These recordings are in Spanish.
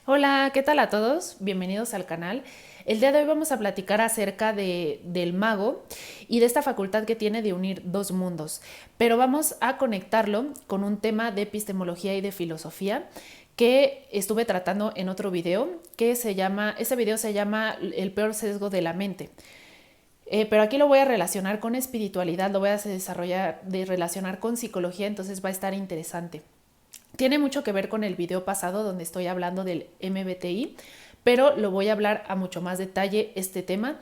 Hola, ¿qué tal a todos? Bienvenidos al canal. El día de hoy vamos a platicar acerca del mago y de esta facultad que tiene de unir dos mundos, pero vamos a conectarlo con un tema de epistemología y de filosofía que estuve tratando en otro video ese video se llama El peor sesgo de la mente. Pero aquí lo voy a relacionar con espiritualidad, lo voy a desarrollar de relacionar con psicología, entonces va a estar interesante. Tiene mucho que ver con el video pasado donde estoy hablando del MBTI, pero lo voy a hablar a mucho más detalle este tema,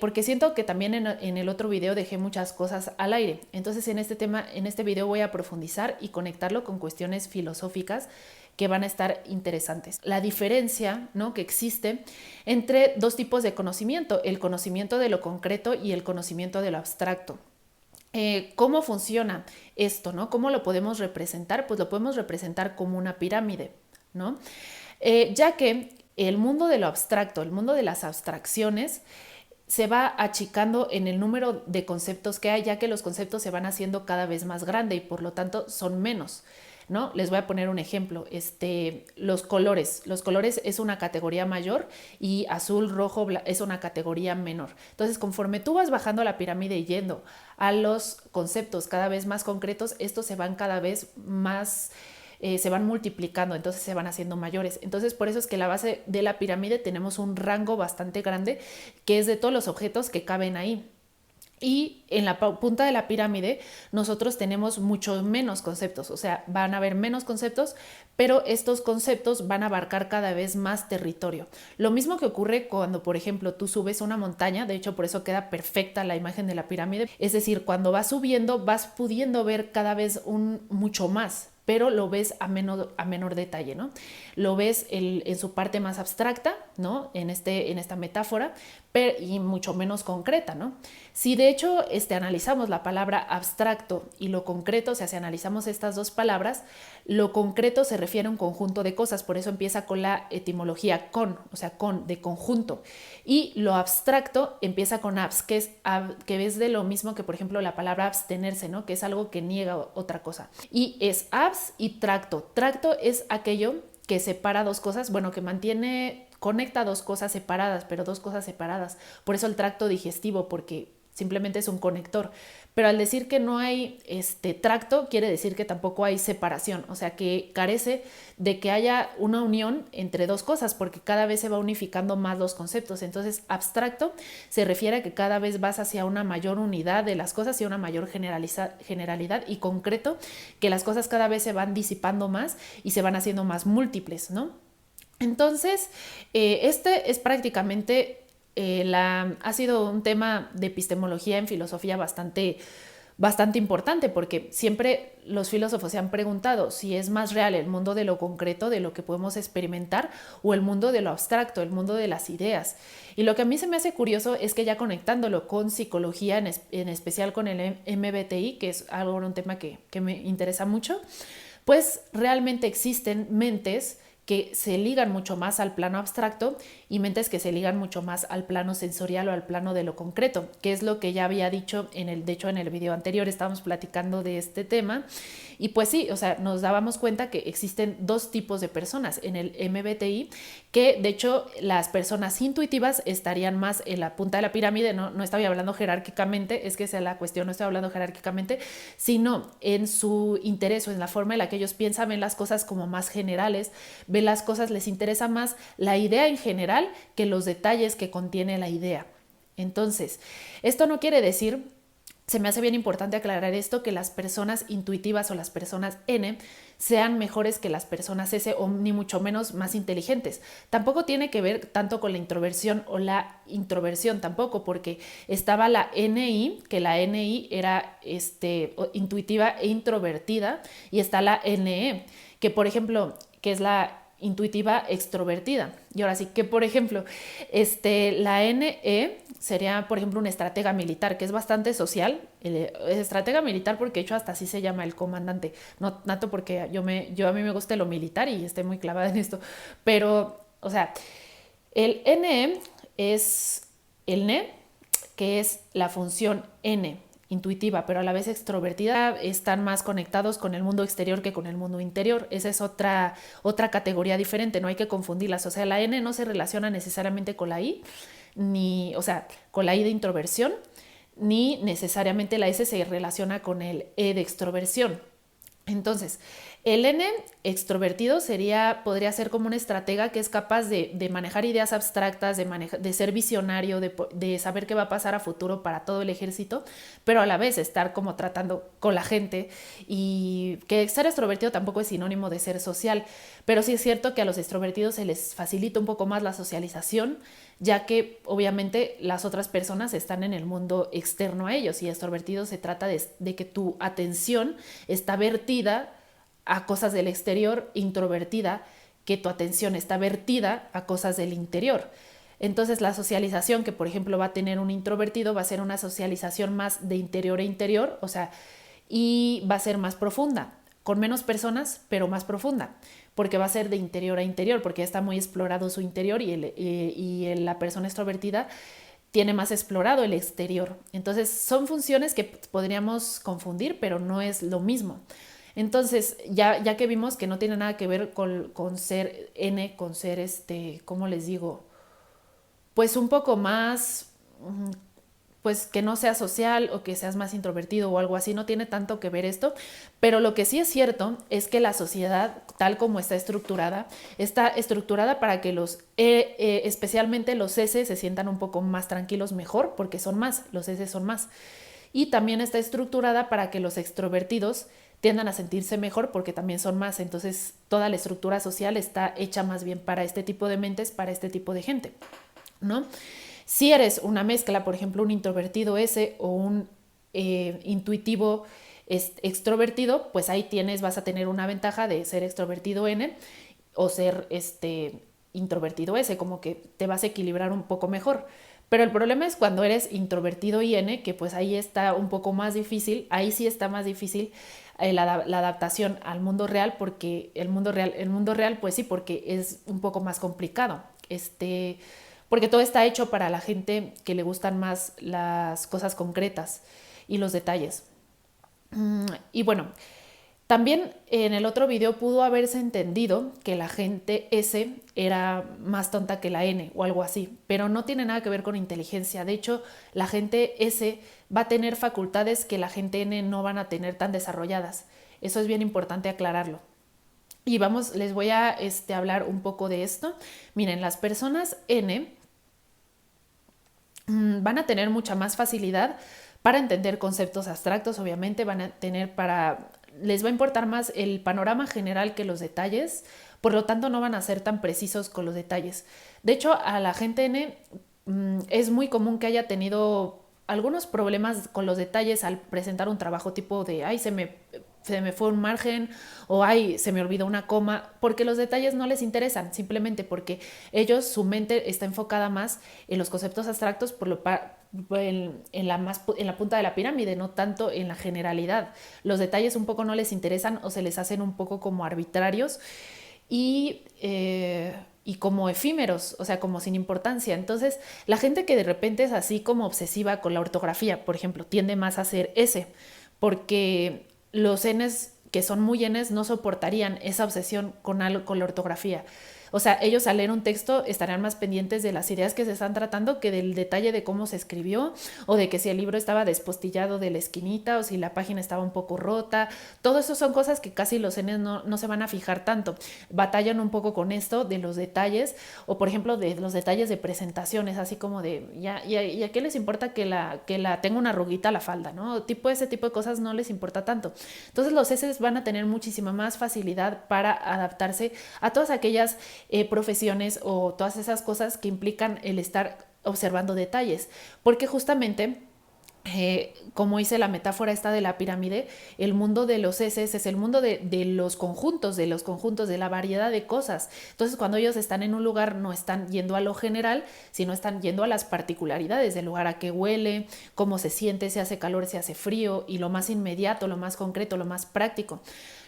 porque siento que también en el otro video dejé muchas cosas al aire. Entonces en este video voy a profundizar y conectarlo con cuestiones filosóficas que van a estar interesantes. La diferencia, ¿no?, que existe entre dos tipos de conocimiento, el conocimiento de lo concreto y el conocimiento de lo abstracto. ¿Cómo funciona esto, no? ¿Cómo lo podemos representar? Pues lo podemos representar como una pirámide, ¿no? Ya que el mundo de lo abstracto, el mundo de las abstracciones, se va achicando en el número de conceptos que hay, ya que los conceptos se van haciendo cada vez más grande y por lo tanto son menos, ¿no? Les voy a poner un ejemplo. Los colores. Los colores es una categoría mayor y azul, rojo es una categoría menor. Entonces, conforme tú vas bajando la pirámide y yendo a los conceptos cada vez más concretos, estos se van cada vez más se van multiplicando, entonces se van haciendo mayores. Entonces, por eso es que la base de la pirámide tenemos un rango bastante grande, que es de todos los objetos que caben ahí. Y en la punta de la pirámide nosotros tenemos mucho menos conceptos, o sea, van a haber menos conceptos, pero estos conceptos van a abarcar cada vez más territorio. Lo mismo que ocurre cuando, por ejemplo, tú subes una montaña, de hecho por eso queda perfecta la imagen de la pirámide, es decir, cuando vas subiendo vas pudiendo ver cada vez mucho más, pero lo ves a menor detalle, ¿no? Lo ves en su parte más abstracta, ¿no? En esta metáfora, y mucho menos concreta, ¿no? Si de hecho analizamos la palabra abstracto y lo concreto, o sea, si analizamos estas dos palabras, lo concreto se refiere a un conjunto de cosas, por eso empieza con la etimología con, o sea, con, de conjunto. Y lo abstracto empieza con abs, que es de lo mismo que, por ejemplo, la palabra abstenerse, ¿no? Que es algo que niega otra cosa. Y es abs y tracto. Tracto es aquello que separa dos cosas, bueno, que conecta dos cosas separadas, pero dos cosas separadas. Por eso el tracto digestivo, porque simplemente es un conector. Pero al decir que no hay tracto, quiere decir que tampoco hay separación, o sea, que carece de que haya una unión entre dos cosas, porque cada vez se va unificando más los conceptos. Entonces, abstracto se refiere a que cada vez vas hacia una mayor unidad de las cosas y una mayor generalidad, y concreto, que las cosas cada vez se van disipando más y se van haciendo más múltiples, ¿no? Entonces, este es prácticamente ha sido un tema de epistemología en filosofía bastante importante, porque siempre los filósofos se han preguntado si es más real el mundo de lo concreto, de lo que podemos experimentar, o el mundo de lo abstracto, el mundo de las ideas. Y lo que a mí se me hace curioso es que ya conectándolo con psicología, en especial con el MBTI, que es algo, un tema que me interesa mucho, pues realmente existen mentes que se ligan mucho más al plano abstracto y mentes que se ligan mucho más al plano sensorial o al plano de lo concreto, que es lo que ya había dicho de hecho en el video anterior estábamos platicando de este tema. Y pues sí, o sea, nos dábamos cuenta que existen dos tipos de personas en el MBTI, que de hecho las personas intuitivas estarían más en la punta de la pirámide. No estoy hablando jerárquicamente, es que esa es la cuestión, no estoy hablando jerárquicamente, sino en su interés o en la forma en la que ellos piensan, ven las cosas como más generales, ven las cosas, les interesa más la idea en general que los detalles que contiene la idea. Entonces, esto no quiere decir, se me hace bien importante aclarar esto, que las personas intuitivas o las personas N sean mejores que las personas S, o ni mucho menos más inteligentes. Tampoco tiene que ver tanto con la introversión o la introversión, tampoco, porque estaba la NI, que la NI era intuitiva e introvertida, y está la NE, que por ejemplo, que es la intuitiva extrovertida. Y ahora sí que, por ejemplo, la NE sería, por ejemplo, una estratega militar, que es bastante social. Es estratega militar porque de hecho hasta así se llama el comandante. No tanto porque yo a mí me gusta lo militar y estoy muy clavada en esto. Pero, o sea, el NE es el NE, que es la función N. intuitiva, pero a la vez extrovertida, están más conectados con el mundo exterior que con el mundo interior. Esa es otra categoría diferente, no hay que confundirlas. O sea, la N no se relaciona necesariamente con la I, ni, o sea, con la I de introversión, ni necesariamente la S se relaciona con el E de extroversión. Entonces, el N extrovertido podría ser como un estratega que es capaz de manejar ideas abstractas, de ser visionario, de saber qué va a pasar a futuro para todo el ejército, pero a la vez estar como tratando con la gente. Y que ser extrovertido tampoco es sinónimo de ser social, pero sí es cierto que a los extrovertidos se les facilita un poco más la socialización, ya que obviamente las otras personas están en el mundo externo a ellos, y extrovertido se trata de que tu atención está vertida a cosas del exterior, introvertida que tu atención está vertida a cosas del interior. Entonces la socialización que por ejemplo va a tener un introvertido va a ser una socialización más de interior a interior, o sea, y va a ser más profunda, con menos personas, pero más profunda, porque va a ser de interior a interior, porque ya está muy explorado su interior, y la persona extrovertida tiene más explorado el exterior. Entonces son funciones que podríamos confundir, pero no es lo mismo. Entonces, ya que vimos que no tiene nada que ver con ser N, con ser ¿cómo les digo? Pues un poco más, pues que no seas social o que seas más introvertido o algo así, no tiene tanto que ver esto, pero lo que sí es cierto es que la sociedad, tal como está estructurada para que especialmente los S se sientan un poco más tranquilos mejor, porque son más, los S son más. Y también está estructurada para que los extrovertidos tiendan a sentirse mejor porque también son más. Entonces toda la estructura social está hecha más bien para este tipo de mentes, para este tipo de gente, ¿no? Si eres una mezcla, por ejemplo, un introvertido S o un intuitivo extrovertido, pues ahí vas a tener una ventaja de ser extrovertido N o ser introvertido S, como que te vas a equilibrar un poco mejor. Pero el problema es cuando eres introvertido IN, que pues ahí está un poco más difícil, ahí sí está más difícil la adaptación al mundo real, porque el mundo real pues sí, porque es un poco más complicado, porque todo está hecho para la gente que le gustan más las cosas concretas y los detalles. Y bueno, también en el otro video pudo haberse entendido que la gente S era más tonta que la N o algo así, pero no tiene nada que ver con inteligencia. De hecho, la gente S va a tener facultades que la gente N no van a tener tan desarrolladas. Eso es bien importante aclararlo. Y les voy a hablar un poco de esto. Miren, las personas N van a tener mucha más facilidad para entender conceptos abstractos, obviamente les va a importar más el panorama general que los detalles, por lo tanto no van a ser tan precisos con los detalles. De hecho, a la gente N es muy común que haya tenido algunos problemas con los detalles al presentar un trabajo, tipo de, ay, se me fue un margen, o ay, se me olvidó una coma, porque los detalles no les interesan, simplemente porque su mente está enfocada más en los conceptos abstractos en la punta de la pirámide, no tanto en la generalidad. Los detalles un poco no les interesan o se les hacen un poco como arbitrarios y como efímeros, o sea, como sin importancia. Entonces, la gente que de repente es así como obsesiva con la ortografía, por ejemplo, tiende más a ser ese, porque los Ns que son muy Ns no soportarían esa obsesión con la ortografía. O sea, ellos al leer un texto estarán más pendientes de las ideas que se están tratando que del detalle de cómo se escribió, o de que si el libro estaba despostillado de la esquinita, o si la página estaba un poco rota. Todo eso son cosas que casi los Ns no se van a fijar tanto. Batallan un poco con esto de los detalles, o por ejemplo de los detalles de presentaciones, así como de, ¿y a qué les importa que la tenga una arruguita la falda, ¿no? Ese tipo de cosas no les importa tanto. Entonces los S van a tener muchísima más facilidad para adaptarse a todas aquellas profesiones o todas esas cosas que implican el estar observando detalles, porque justamente como hice la metáfora esta de la pirámide, el mundo de los S es el mundo de los conjuntos, de la variedad de cosas. Entonces, cuando ellos están en un lugar, no están yendo a lo general, sino están yendo a las particularidades del lugar, a qué huele, cómo se siente, si hace calor, si hace frío, y lo más inmediato, lo más concreto, lo más práctico.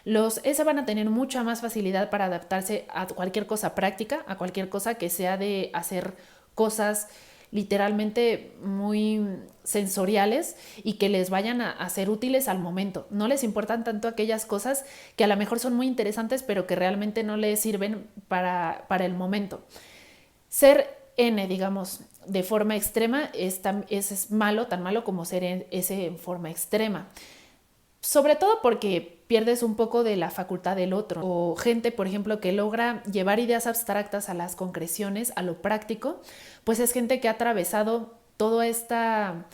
Los S van a tener mucha más facilidad para adaptarse a cualquier cosa práctica, a cualquier cosa que sea de hacer cosas literalmente muy sensoriales y que les vayan a ser útiles al momento. No les importan tanto aquellas cosas que a lo mejor son muy interesantes, pero que realmente no les sirven para el momento. Ser N, digamos, de forma extrema es malo, tan malo como ser S en forma extrema. Sobre todo porque pierdes un poco de la facultad del otro. O gente, por ejemplo, que logra llevar ideas abstractas a las concreciones, a lo práctico, pues es gente que ha atravesado toda esta,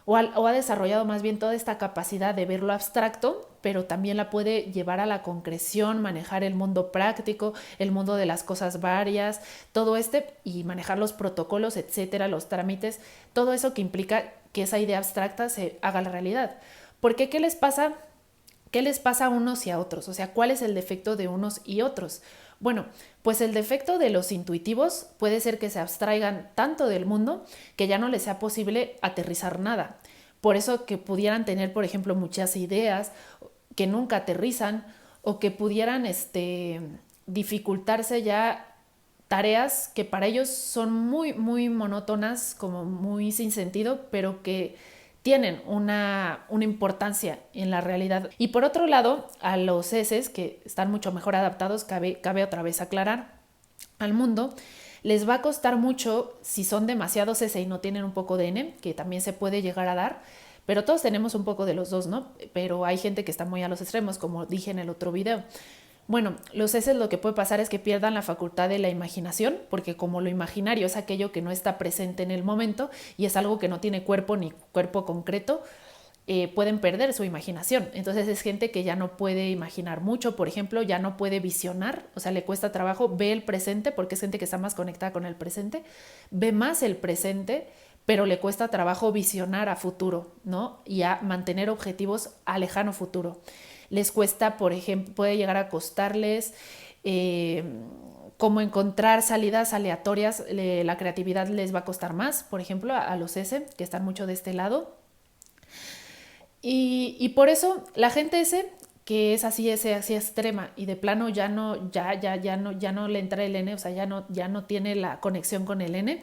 o ha desarrollado más bien toda esta capacidad de ver lo abstracto, pero también la puede llevar a la concreción, manejar el mundo práctico, el mundo de las cosas varias, todo y manejar los protocolos, etcétera, los trámites, todo eso que implica que esa idea abstracta se haga la realidad. Porque ¿qué les pasa? ¿Qué les pasa a unos y a otros? O sea, ¿cuál es el defecto de unos y otros? Bueno, pues el defecto de los intuitivos puede ser que se abstraigan tanto del mundo que ya no les sea posible aterrizar nada. Por eso que pudieran tener, por ejemplo, muchas ideas que nunca aterrizan o que pudieran dificultarse ya tareas que para ellos son muy, muy monótonas, como muy sin sentido, pero que tienen una importancia en la realidad. Y por otro lado, a los S, que están mucho mejor adaptados, cabe otra vez aclarar, al mundo, les va a costar mucho si son demasiados S y no tienen un poco de N, que también se puede llegar a dar, pero todos tenemos un poco de los dos, ¿no? Pero hay gente que está muy a los extremos, como dije en el otro video. Bueno, los S lo que puede pasar es que pierdan la facultad de la imaginación, porque como lo imaginario es aquello que no está presente en el momento y es algo que no tiene cuerpo ni cuerpo concreto, pueden perder su imaginación. Entonces es gente que ya no puede imaginar mucho, por ejemplo, ya no puede visionar, o sea, le cuesta trabajo, ve el presente, porque es gente que está más conectada con el presente, ve más el presente, pero le cuesta trabajo visionar a futuro, ¿no? Y a mantener objetivos a lejano futuro. Les cuesta, por ejemplo, puede llegar a costarles como encontrar salidas aleatorias, la creatividad les va a costar más, por ejemplo, a los S, que están mucho de este lado. Y por eso la gente S, que es así extrema y de plano ya no le entra el N, o sea, ya no tiene la conexión con el N,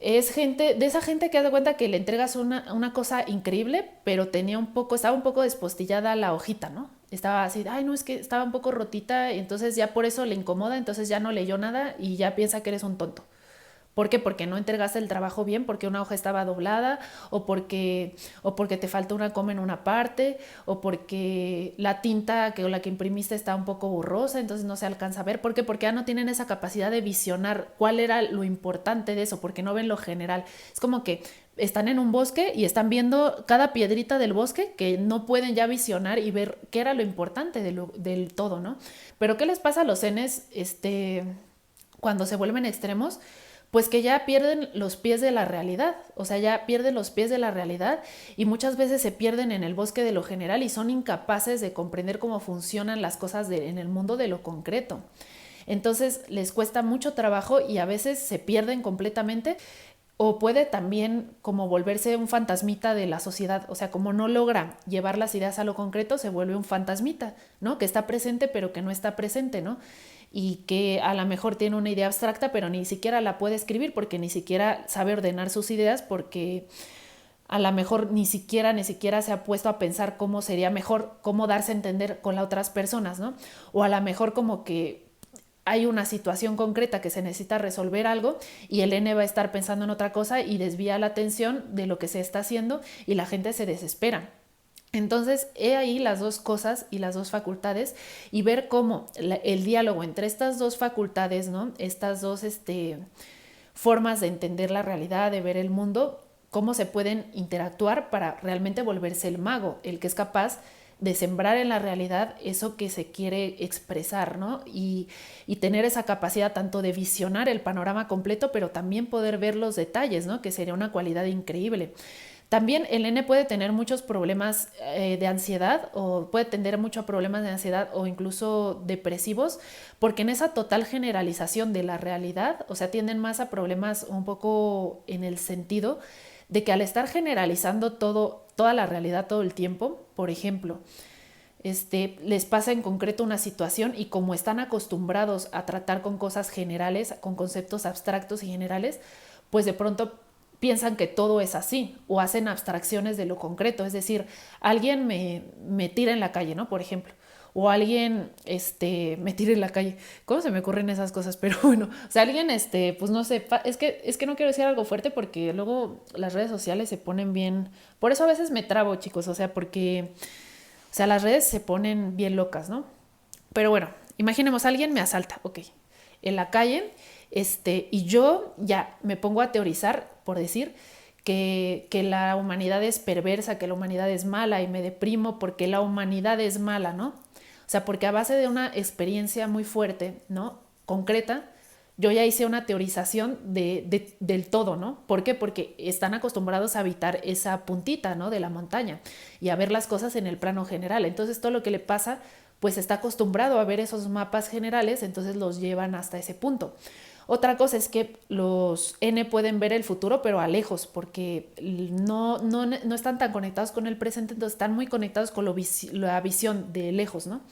es gente, de esa gente que hace cuenta que le entregas una cosa increíble, pero estaba un poco despostillada la hojita, ¿no? Estaba así, ay, no, es que estaba un poco rotita, y entonces ya por eso le incomoda, entonces ya no leyó nada y ya piensa que eres un tonto. ¿Por qué? Porque no entregaste el trabajo bien, porque una hoja estaba doblada, o porque te falta una coma en una parte, o porque la tinta la que imprimiste está un poco borrosa, entonces no se alcanza a ver. ¿Por qué? Porque ya no tienen esa capacidad de visionar cuál era lo importante de eso, porque no ven lo general. Es como que están en un bosque y están viendo cada piedrita del bosque que no pueden ya visionar y ver qué era lo importante del todo, ¿no? Pero ¿qué les pasa a los Ns cuando se vuelven extremos? Pues que ya pierden los pies de la realidad, o sea, ya pierden los pies de la realidad y muchas veces se pierden en el bosque de lo general y son incapaces de comprender cómo funcionan las cosas en el mundo de lo concreto. Entonces les cuesta mucho trabajo y a veces se pierden completamente, o puede también como volverse un fantasmita de la sociedad, o sea, como no logra llevar las ideas a lo concreto, se vuelve un fantasmita, ¿no? Que está presente pero que no está presente, ¿no? Y que a lo mejor tiene una idea abstracta, pero ni siquiera la puede escribir porque ni siquiera sabe ordenar sus ideas, porque a lo mejor ni siquiera se ha puesto a pensar cómo sería mejor, cómo darse a entender con las otras personas, ¿no? O a lo mejor como que hay una situación concreta que se necesita resolver algo y el N va a estar pensando en otra cosa y desvía la atención de lo que se está haciendo y la gente se desespera. Entonces, he ahí las dos cosas y las dos facultades y ver cómo el diálogo entre estas dos facultades, ¿no? Estas dos formas de entender la realidad, de ver el mundo, cómo se pueden interactuar para realmente volverse el mago, el que es capaz de sembrar en la realidad eso que se quiere expresar, ¿no? Y tener esa capacidad tanto de visionar el panorama completo, pero también poder ver los detalles, ¿no? Que sería una cualidad increíble. También el N puede tener muchos problemas de ansiedad, o puede tener muchos problemas de ansiedad o incluso depresivos, porque en esa total generalización de la realidad, o sea, tienden más a problemas un poco en el sentido de que al estar generalizando toda la realidad todo el tiempo, por ejemplo, les pasa en concreto una situación y como están acostumbrados a tratar con cosas generales, con conceptos abstractos y generales, pues de pronto piensan que todo es así o hacen abstracciones de lo concreto. Es decir, alguien me tira en la calle, ¿no? Por ejemplo. O alguien me tira en la calle. ¿Cómo se me ocurren esas cosas? Pero bueno, o sea, alguien, pues no sé, es que no quiero decir algo fuerte porque luego las redes sociales se ponen bien. Por eso a veces me trabo, chicos, o sea, porque, o sea, las redes se ponen bien locas, ¿no? Pero bueno, imaginemos, alguien me asalta, ok, en la calle, y yo ya me pongo a teorizar, por decir, que la humanidad es perversa, que la humanidad es mala y me deprimo porque la humanidad es mala, ¿no? O sea, porque a base de una experiencia muy fuerte, ¿no? Concreta, yo ya hice una teorización del todo, ¿no? ¿Por qué? Porque están acostumbrados a habitar esa puntita, ¿no? De la montaña y a ver las cosas en el plano general. Entonces todo lo que le pasa, pues está acostumbrado a ver esos mapas generales, entonces los llevan hasta ese punto. Otra cosa es que los N pueden ver el futuro, pero a lejos, porque no están tan conectados con el presente, entonces están muy conectados con la visión de lejos, ¿no?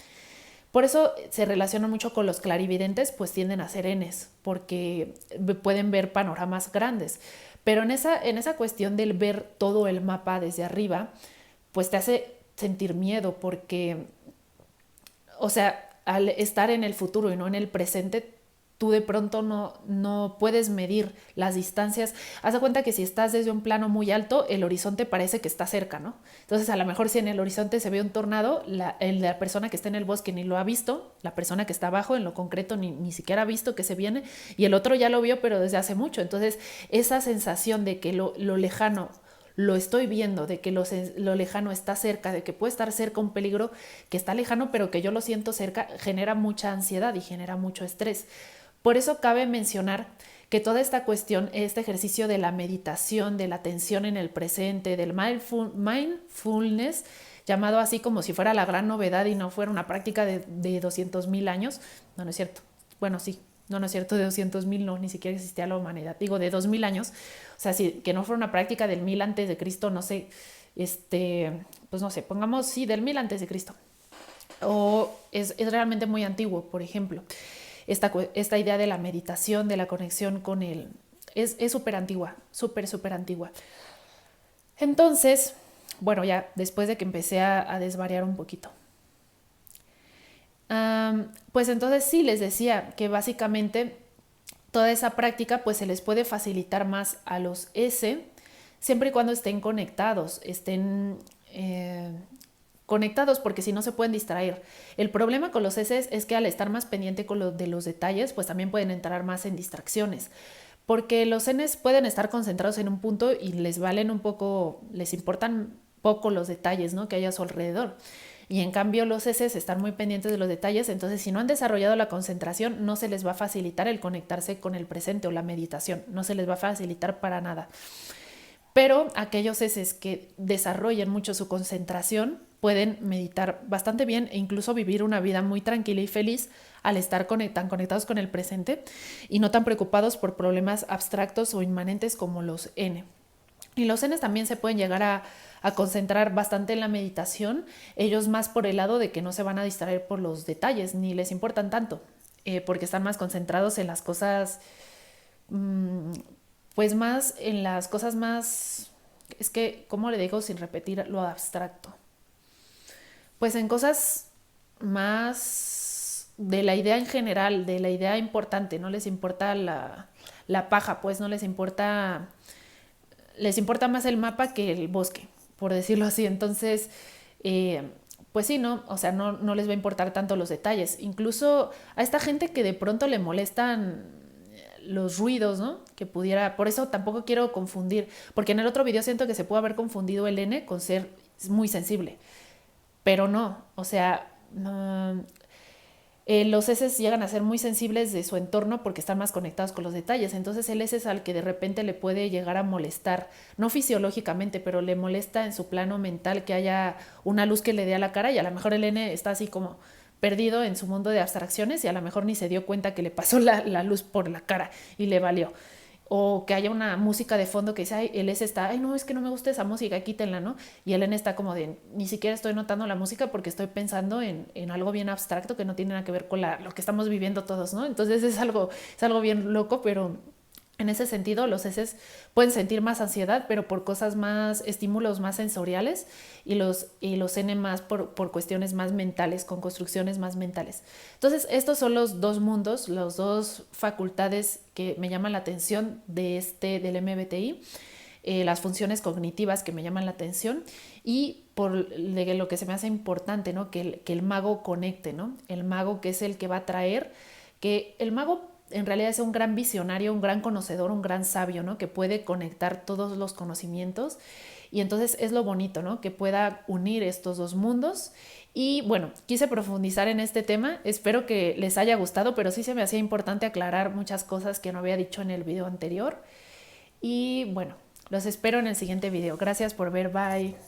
Por eso se relaciona mucho con los clarividentes, pues tienden a ser Ns, porque pueden ver panoramas grandes. Pero en esa cuestión del ver todo el mapa desde arriba, pues te hace sentir miedo, porque, o sea, al estar en el futuro y no en el presente, tú de pronto no puedes medir las distancias. Haz de cuenta que si estás desde un plano muy alto, el horizonte parece que está cerca, ¿no? Entonces, a lo mejor si en el horizonte se ve un tornado, la persona que está en el bosque ni lo ha visto, la persona que está abajo en lo concreto ni siquiera ha visto que se viene, y el otro ya lo vio, pero desde hace mucho. Entonces, esa sensación de que lo lejano lo estoy viendo, de que lo lejano está cerca, de que puede estar cerca un peligro que está lejano, pero que yo lo siento cerca, genera mucha ansiedad y genera mucho estrés. Por eso cabe mencionar que toda esta cuestión, este ejercicio de la meditación, de la atención en el presente, del mindfulness, llamado así como si fuera la gran novedad y no fuera una práctica de 200,000 años, no es cierto, bueno, sí, no es cierto, de 200,000 no, ni siquiera existía la humanidad, digo, de 2000 años, o sea, sí, que no fuera una práctica del 1000 antes de Cristo, no sé, pues no sé, pongamos, sí, del 1000 antes de Cristo, o es realmente muy antiguo, por ejemplo. Esta idea de la meditación, de la conexión con él, es súper antigua, súper antigua. Entonces, bueno, ya después de que empecé a desvariar un poquito, pues entonces sí les decía que básicamente toda esa práctica pues se les puede facilitar más a los S siempre y cuando estén conectados, conectados, porque si no se pueden distraer. El problema con los S es que al estar más pendiente de los detalles, pues también pueden entrar más en distracciones. Porque los Ns pueden estar concentrados en un punto y les valen un poco, les importan poco los detalles, ¿no?, que hay a su alrededor. Y en cambio los S están muy pendientes de los detalles, entonces si no han desarrollado la concentración, no se les va a facilitar el conectarse con el presente o la meditación, no se les va a facilitar para nada. Pero aquellos S que desarrollen mucho su concentración pueden meditar bastante bien e incluso vivir una vida muy tranquila y feliz al estar tan conectados con el presente y no tan preocupados por problemas abstractos o inmanentes como los N. Y los N también se pueden llegar a concentrar bastante en la meditación, ellos más por el lado de que no se van a distraer por los detalles, ni les importan tanto, porque están más concentrados en las cosas, pues más en las cosas más, es que, ¿cómo le digo sin repetir lo abstracto? Pues en cosas más de la idea en general, de la idea importante, no les importa la paja, pues no les importa más el mapa que el bosque, por decirlo así. Entonces, pues sí, ¿no? O sea, no les va a importar tanto los detalles. Incluso a esta gente que de pronto le molestan los ruidos, ¿no? Que pudiera, por eso tampoco quiero confundir, porque en el otro video siento que se puede haber confundido el N con ser muy sensible, pero no, o sea, los S llegan a ser muy sensibles de su entorno porque están más conectados con los detalles. Entonces el S es al que de repente le puede llegar a molestar, no fisiológicamente, pero le molesta en su plano mental que haya una luz que le dé a la cara, y a lo mejor el N está así como perdido en su mundo de abstracciones y a lo mejor ni se dio cuenta que le pasó la luz por la cara y le valió. O que haya una música de fondo que dice, ay, el S está, ay, no, es que no me gusta esa música, quítenla, ¿no? Y el N está como de, ni siquiera estoy notando la música porque estoy pensando en algo bien abstracto que no tiene nada que ver con lo que estamos viviendo todos, ¿no? Entonces es algo bien loco, pero En ese sentido, los S pueden sentir más ansiedad, pero por cosas más, estímulos más sensoriales, y los N más por cuestiones más mentales, con construcciones más mentales. Entonces, estos son los dos mundos, las dos facultades que me llaman la atención del MBTI, las funciones cognitivas que me llaman la atención, y por lo que se me hace importante, ¿no? Que el mago conecte, ¿no? El mago, que es el que va a traer, que el mago en realidad es un gran visionario, un gran conocedor, un gran sabio, ¿no? Que puede conectar todos los conocimientos, y entonces es lo bonito, ¿no? Que pueda unir estos dos mundos. Y bueno, quise profundizar en este tema, espero que les haya gustado, pero sí se me hacía importante aclarar muchas cosas que no había dicho en el video anterior. Y bueno, los espero en el siguiente video. Gracias por ver, bye.